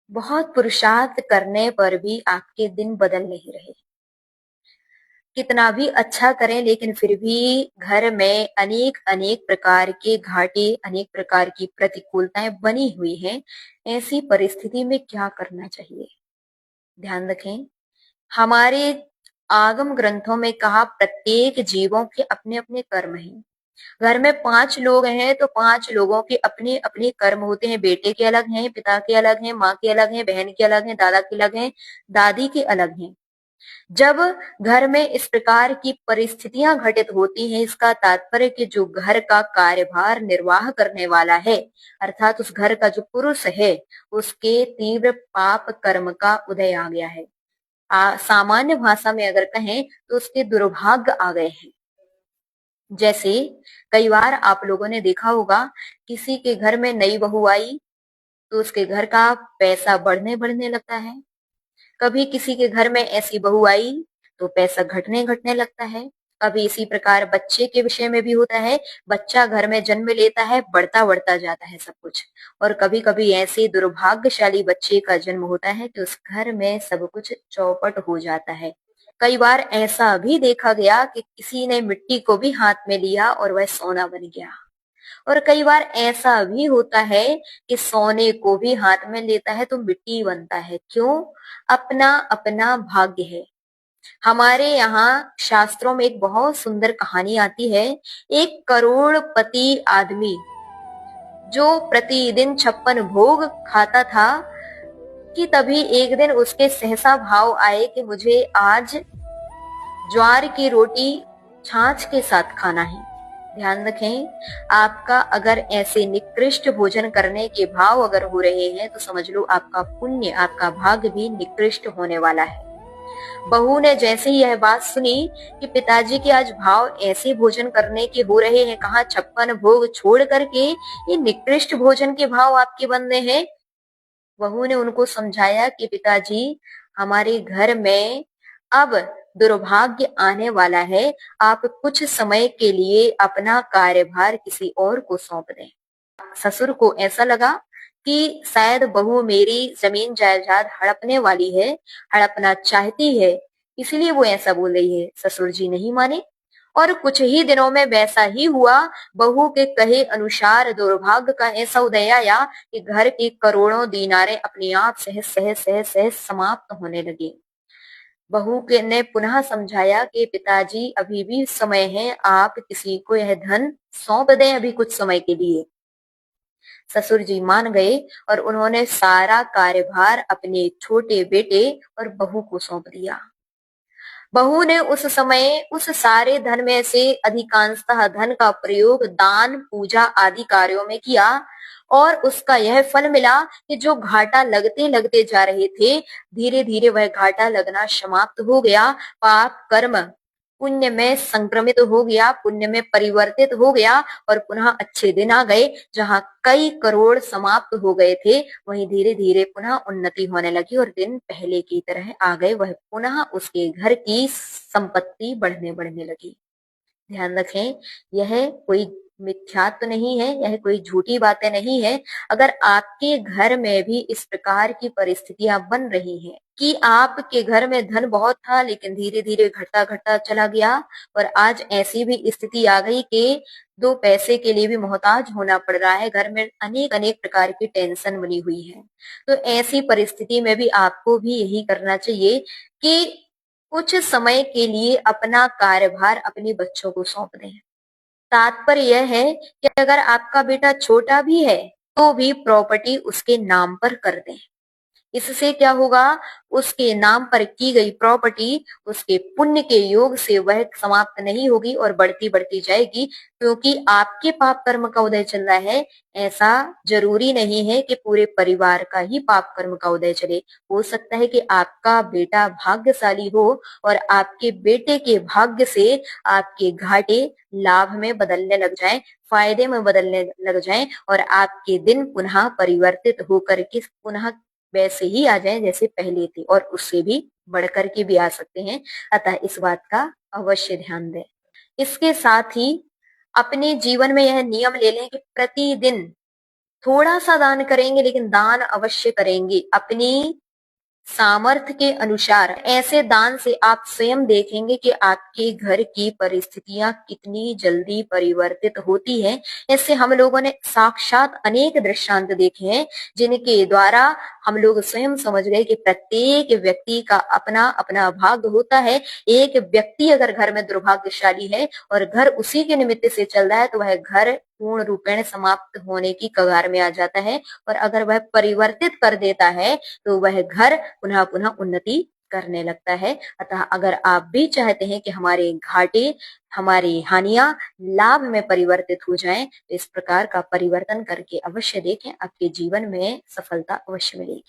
बहुत पुरुषार्थ करने पर भी आपके दिन बदल नहीं रहे। कितना भी अच्छा करें लेकिन फिर भी घर में अनेक अनेक प्रकार के घाटे, अनेक प्रकार की प्रतिकूलताएं बनी हुई हैं। ऐसी परिस्थिति में क्या करना चाहिए? ध्यान रखें, हमारे आगम ग्रंथों में कहा प्रत्येक जीवों के अपने अपने कर्म हैं। घर में 5 लोग हैं तो 5 लोगों के अपने अपने कर्म होते हैं। बेटे के अलग हैं, पिता के अलग हैं, माँ के अलग हैं, बहन के अलग हैं, दादा के अलग हैं, दादी के अलग हैं। जब घर में इस प्रकार की परिस्थितियां घटित होती हैं, इसका तात्पर्य कि जो घर का कार्यभार निर्वाह करने वाला है, अर्थात उस घर का जो पुरुष है, उसके तीव्र पाप कर्म का उदय आ गया है। सामान्य भाषा में अगर कहें तो उसके दुर्भाग्य आ गए हैं। जैसे कई बार आप लोगों ने देखा होगा, किसी के घर में नई बहू आई तो उसके घर का पैसा बढ़ने बढ़ने लगता है। कभी किसी के घर में ऐसी बहू आई तो पैसा घटने घटने लगता है। कभी इसी प्रकार बच्चे के विषय में भी होता है, बच्चा घर में जन्म लेता है, बढ़ता बढ़ता जाता है सब कुछ। और कभी कभी ऐसे दुर्भाग्यशाली बच्चे का जन्म होता है कि उस घर में सब कुछ चौपट हो जाता है। कई बार ऐसा भी देखा गया कि किसी ने मिट्टी को भी हाथ में लिया और वह सोना बन गया। और कई बार ऐसा भी होता है कि सोने को भी हाथ में लेता है तो मिट्टी बनता है। क्यों? अपना अपना भाग्य है। हमारे यहाँ शास्त्रों में एक बहुत सुंदर कहानी आती है। एक करोड़पति आदमी जो प्रतिदिन 56 भोग खाता था, कि तभी एक दिन उसके सहसा भाव आए कि मुझे आज ज्वार की रोटी छाछ के साथ खाना है। ध्यान रखें, आपका अगर ऐसे निकृष्ट भोजन करने के भाव अगर हो रहे हैं तो समझ लो आपका पुण्य, आपका भाग्य भी निकृष्ट होने वाला है। बहू ने जैसे ही यह बात सुनी कि पिताजी के आज भाव ऐसे भोजन करने के हो रहे हैं, कहा 56 भोग छोड़ करके ये निकृष्ट भोजन के भाव आपके बन रहे हैं। बहू ने उनको समझाया कि पिताजी, हमारे घर में अब दुर्भाग्य आने वाला है, आप कुछ समय के लिए अपना कार्यभार किसी और को सौंप दें। ससुर को ऐसा लगा कि शायद बहू मेरी जमीन जायदाद हड़पने वाली है, हड़पना चाहती है, इसलिए वो ऐसा बोल रही है। ससुर जी नहीं माने और कुछ ही दिनों में वैसा ही हुआ। बहू के कहे अनुसार दुर्भाग्य का ऐसा उदय आया कि घर के करोड़ों दीनारे अपने आप सहज सहज सहज सहज समाप्त होने लगे। बहू के ने पुनः समझाया कि पिताजी अभी भी समय है, आप किसी को यह धन सौंप दें अभी कुछ समय के लिए। ससुर जी मान गए और उन्होंने सारा कार्यभार अपने छोटे बेटे और बहू को सौंप दिया। बहू ने उस समय उस सारे धन में से अधिकांशतः धन का प्रयोग दान, पूजा आदि कार्यों में किया और उसका यह फल मिला कि जो घाटा लगते लगते जा रहे थे, धीरे धीरे वह घाटा लगना समाप्त हो गया। पाप कर्म पुण्य में संक्रमित हो गया, पुण्य में परिवर्तित हो गया और पुनः अच्छे दिन आ गए। जहां कई करोड़ समाप्त हो गए थे, वहीं धीरे धीरे पुनः उन्नति होने लगी और दिन पहले की तरह आ गए। वह पुनः उसके घर की संपत्ति बढ़ने बढ़ने लगी। ध्यान रखें, यह कोई मिथ्यात्व नहीं है, यह कोई झूठी बातें नहीं है। अगर आपके घर में भी इस प्रकार की परिस्थितियां बन रही हैं कि आपके घर में धन बहुत था लेकिन धीरे धीरे घटता घटता चला गया और आज ऐसी भी स्थिति आ गई कि 2 पैसे के लिए भी मोहताज होना पड़ रहा है, घर में अनेक अनेक प्रकार की टेंशन बनी हुई है, तो ऐसी परिस्थिति में भी आपको भी यही करना चाहिए कि कुछ समय के लिए अपना कार्यभार अपने बच्चों को सौंप दें। तात्पर्य यह है कि अगर आपका बेटा छोटा भी है तो भी प्रॉपर्टी उसके नाम पर कर दें। इससे क्या होगा, उसके नाम पर की गई प्रॉपर्टी उसके पुण्य के योग से वह समाप्त नहीं होगी और बढ़ती बढ़ती जाएगी। क्योंकि आपके पाप कर्म का उदय चल रहा है, ऐसा जरूरी नहीं है कि पूरे परिवार का ही पाप कर्म का उदय चले। हो सकता है कि आपका बेटा भाग्यशाली हो और आपके बेटे के भाग्य से आपके घाटे लाभ में बदलने लग जाएं, फायदे में बदलने लग जाएं और आपके दिन पुनः परिवर्तित होकर के पुनः वैसे ही आ जाएं जैसे पहले थे और उससे भी बढ़कर के भी आ सकते हैं। अतः इस बात का अवश्य ध्यान दें। इसके साथ ही अपने जीवन में यह नियम ले लें कि प्रतिदिन थोड़ा सा दान करेंगे लेकिन दान अवश्य करेंगे अपनी सामर्थ्य के अनुसार। ऐसे दान से आप स्वयं देखेंगे कि आपके घर की परिस्थितियां कितनी जल्दी परिवर्तित होती है। इससे हम लोगों ने साक्षात अनेक दृष्टांत देखे हैं, जिनके द्वारा हम लोग स्वयं समझ गए कि प्रत्येक व्यक्ति का अपना अपना भाग्य होता है। एक व्यक्ति अगर घर में दुर्भाग्यशाली है और घर उसी के निमित्त से चल रहा है तो वह घर पूर्ण रूपेण समाप्त होने की कगार में आ जाता है, और अगर वह परिवर्तित कर देता है तो वह घर पुनः पुनः उन्नति करने लगता है। अतः अगर आप भी चाहते हैं कि हमारे घाटे, हमारी हानियां लाभ में परिवर्तित हो जाएं, तो इस प्रकार का परिवर्तन करके अवश्य देखें, आपके जीवन में सफलता अवश्य मिलेगी।